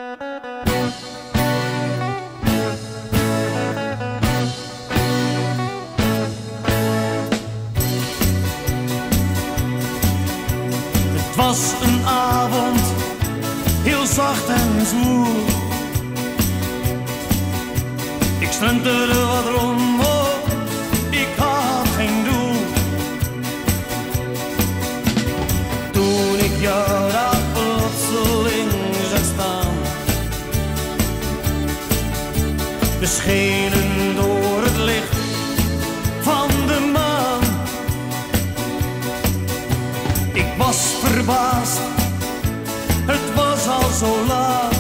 Het was een avond, heel zacht en zwoel. Ik slenterde wat rond, oh, ik had geen doel. Toen ik jou daar plotseling zag staan, beschenen door het licht van de maan. Ik was verbaasd, het was al zo laat.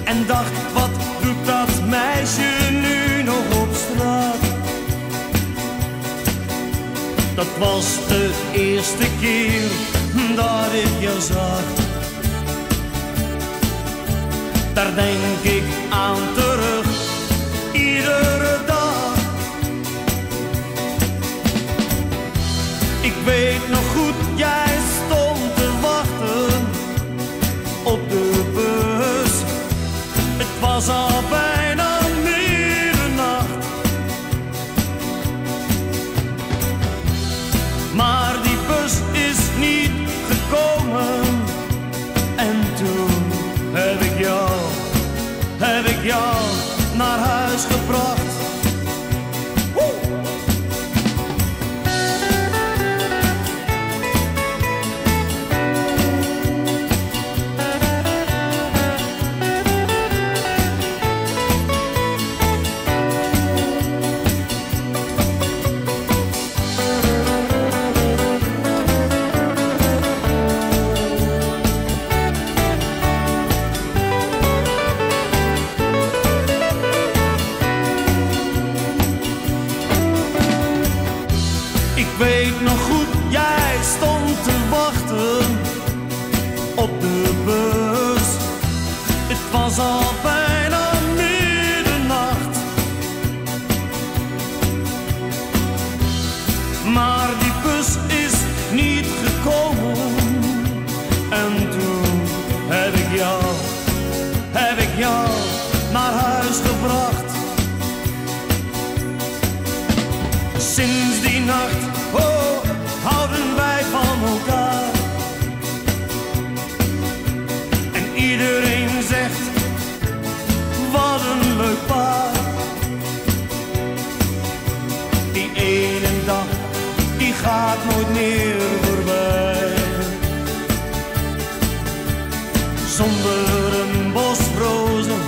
En dacht, wat doet dat meisje nu nog op straat? Dat was de eerste keer dat ik jou zag. Daar denk ik aan terug, iedere dag. Ik weet nog goed, jij stond te wachten op de bus. Het was al bijna middernacht, maar die bus is niet gekomen. En toen heb ik jou naar huis gebracht. Ik weet nog goed, jij stond te wachten op de bus. Het was al bijna middernacht, maar die bus is niet gekomen. En toen heb ik jou naar huis gebracht. Sinds die nacht, oh, houden wij van elkaar. En iedereen zegt, wat een leuk paar. Die ene dag, die gaat nooit meer voorbij. Zonder een bos rozen